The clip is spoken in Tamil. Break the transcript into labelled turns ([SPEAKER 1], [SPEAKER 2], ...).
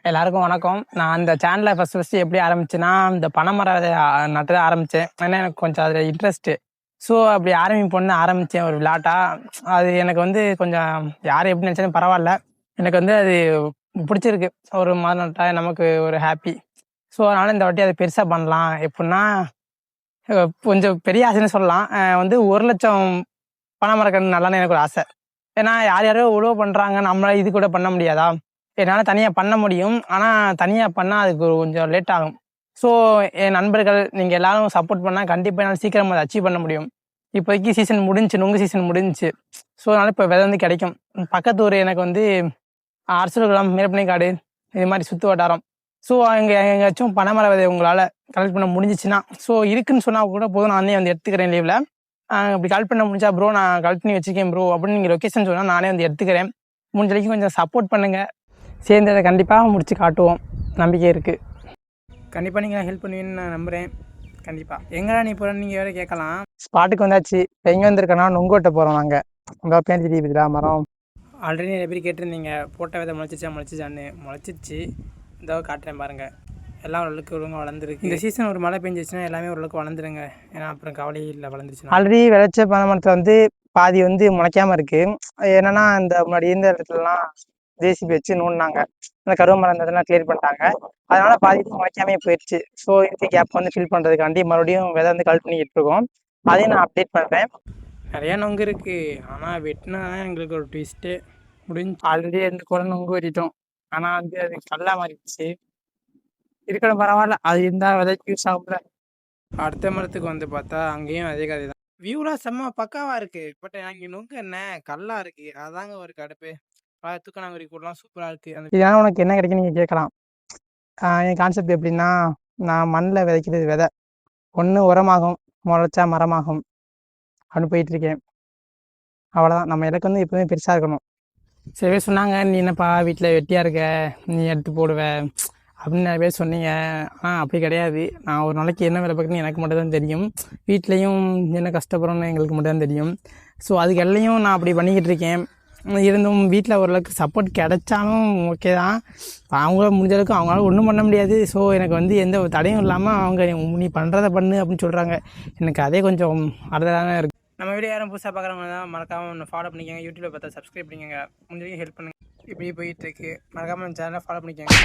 [SPEAKER 1] எல்லாருக்கும் வணக்கம். நான் இந்த சேனலை ஃபர்ஸ்ட் எப்படி ஆரம்பிச்சேன்னா, இந்த பனைமரம் நட்டு ஆரம்பிச்சேன். ஏன்னா எனக்கு கொஞ்சம் அதில் இன்ட்ரெஸ்ட்டு. ஸோ அப்படி ஆரம்பிப்போன்னு ஆரம்பித்தேன் ஒரு விளையாட்டா. அது எனக்கு வந்து கொஞ்சம் யார் எப்படி நினச்சாலும் பரவாயில்ல. எனக்கு வந்து அது பிடிச்சிருக்கு. ஒரு மரம் நட்டா நமக்கு ஒரு ஹாப்பி. ஸோ அதனால் இந்த வாட்டி அதை பெருசாக பண்ணலாம். எப்படின்னா கொஞ்சம் பெரிய ஆசைன்னு சொல்லலாம். வந்து 1,00,000 பனைமரக்கன்று நல்லான்னு எனக்கு ஒரு ஆசை. ஏன்னா யார் யாரோ உழவு பண்ணுறாங்க, நம்மளால் இது கூட பண்ண முடியாதா? என்னால் தனியாக பண்ண முடியும். ஆனால் தனியாக பண்ணால் அதுக்கு கொஞ்சம் லேட் ஆகும். ஸோ என் நண்பர்கள் நீங்கள் எல்லாரும் சப்போர்ட் பண்ணால் கண்டிப்பாக என்னால் சீக்கிரம் அதை அச்சீவ் பண்ண முடியும். இப்போதைக்கு சீசன் முடிஞ்சுச்சு, நுங்கு சீசன் முடிஞ்சுச்சு. ஸோ அதனால் இப்போ விதை வந்து கிடைக்கும். பக்கத்து ஊர் எனக்கு வந்து அரசர்குளம், மேற்பனைக்காடு இது மாதிரி சுற்று வட்டாரம். ஸோ அங்கே எங்கேயாச்சும் பனைமர விதை உங்களால் கலெக்ட் பண்ண முடிஞ்சிச்சுன்னா, ஸோ இருக்குன்னு சொன்னால் கூட போதும், நானே வந்து எடுத்துக்கிறேன் லீவில். இப்படி கலெக்ட் பண்ண முடிஞ்சா ப்ரோ நான் கலெக்ட் பண்ணி வச்சுருக்கேன் ப்ரோ அப்படின்னு நீங்கள் லொக்கேஷன் சொன்னால் நானே வந்து எடுத்துக்கிறேன். முடிஞ்ச வரைக்கும் கொஞ்சம் சப்போர்ட் பண்ணுங்கள். சேர்ந்து அதை கண்டிப்பாக முடித்து காட்டுவோம். நம்பிக்கை இருக்குது. கண்டிப்பாக நீங்கள் ஹெல்ப் பண்ணுவீங்கன்னு நான் நம்புகிறேன். கண்டிப்பாக. எங்கடா நீ போகிறேன்னு நீங்கள் வேறு கேட்கலாம். ஸ்பாட்டுக்கு வந்தாச்சு. இப்போ எங்கே வந்திருக்கோன்னா நுங்கோட்டை போகிறோம் நாங்கள். உங்கள் பேர் தெரியுதுடா மரம். ஆல்ரெடி நிறைய பேர் கேட்டிருந்தீங்க போட்ட விதை முளைச்சிச்சான்னு. முளைச்சிச்சு. இந்த காட்டுறேன் பாருங்கள். எல்லாம் ஓரளவுக்கு ஒழுங்காக வளர்ந்துருக்கு. இந்த சீசன் ஒரு மழை பெஞ்சிச்சுன்னா எல்லாமே ஓரளவுக்கு வளர்ந்துருங்க. ஏன்னா அப்புறம் கவலையே இல்லை வளர்ந்துருச்சுன்னா. ஆல்ரெடி விளைச்ச பனை மரத்தை வந்து பாதி வந்து முளைக்காமல் இருக்குது. என்னென்னா இந்த முன்னாடி இருந்த இடத்துலலாம் ஜேசிபி வச்சு நோண்டினாங்க. அந்த கருவ மரம் இருந்ததெல்லாம் கிளியர் பண்ணிட்டாங்க. அதனால பாதி முளைக்காமே போயிடுச்சு. ஸோ இந்த கேப் வந்து ஃபில் பண்ணுறதுக்காண்டி மறுபடியும் விதை வந்து கலெக்ட் பண்ணிக்கிட்டு இருக்கோம். அதையும் நான் அப்டேட் பண்ணுறேன். நிறையா நொங்கு இருக்குது. ஆனால் வெட்டினா எங்களுக்கு ஒரு ட்விஸ்ட்டு முடிஞ்சு. ஆல்ரெடி 2 குடம் நொங்கு வெட்டிட்டோம். ஆனால் வந்து அது கல்லாக மாறிடுச்சு. இருக்கணும் பரவாயில்ல, அது இருந்தால் விதைக்கு யூஸ் ஆகும்ல. அடுத்த மரத்துக்கு வந்து பார்த்தா அங்கேயும் அதே கதை தான். வியூலாம் செம்ம பக்காவாக இருக்குது. பட் அங்கே நொங்கு என்ன கல்லாக இருக்குது. அதாங்க ஒரு கடுப்பு. தூக்கணாங்குருவி கூடலாம் சூப்பராக இருக்குது. அந்த இதனால் உனக்கு என்ன கிடைக்கும் நீங்கள் கேட்கலாம். என் கான்செப்ட் எப்படின்னா, நான் மண்ணில் விதைக்கிறது விதை ஒன்று உரமாகும், முளைச்சா மரமாகும் அப்படின்னு போயிட்டுருக்கேன். அவ்வளோதான். நம்ம இலக்கு வந்து எப்போவுமே பெருசாக இருக்கணும். சரி சொன்னாங்க, நீ என்னப்பா வீட்டில் வெட்டியாக இருக்க, நீ எடுத்து போடுவ அப்படின்னு நிறைய பேர் சொன்னீங்க. ஆனால் அப்படி கிடையாது. நான் ஒரு நாளைக்கு என்ன வேலை பார்க்குறேன்னு எனக்கு மட்டும் தான் தெரியும். வீட்லேயும் என்ன கஷ்டப்படுறோன்னு எங்களுக்கு மட்டும் தான் தெரியும். ஸோ அதுக்கு எல்லையும் நான் அப்படி பண்ணிக்கிட்டு இருக்கேன். இருந்தும் வீட்டில் ஓரளவுக்கு சப்போர்ட் கிடைச்சாலும் ஓகே தான். அவங்கள முடிஞ்ச அளவுக்கு அவங்களால ஒன்றும் பண்ண முடியாது. ஸோ எனக்கு வந்து எந்த ஒரு தடையும் இல்லாமல் அவங்க நீ பண்ணுறதை பண்ணு அப்படின்னு சொல்கிறாங்க. எனக்கு அதே கொஞ்சம் அறுதலாக இருக்குது. நம்ம வீடியோ யாரும் புதுசாக பார்க்குறவங்க தான் மறக்காமல் ஒன்று ஃபாலோ பண்ணிக்கோங்க. யூடியூப்பில் பார்த்தா சப்ஸ்கிரைப் பண்ணிக்கோங்க. முடிஞ்ச வரைக்கும் ஹெல்ப் பண்ணுங்கள். இப்படி போயிட்டுருக்கு. மறக்காமல் சேனலை ஃபாலோ பண்ணிக்கோங்க.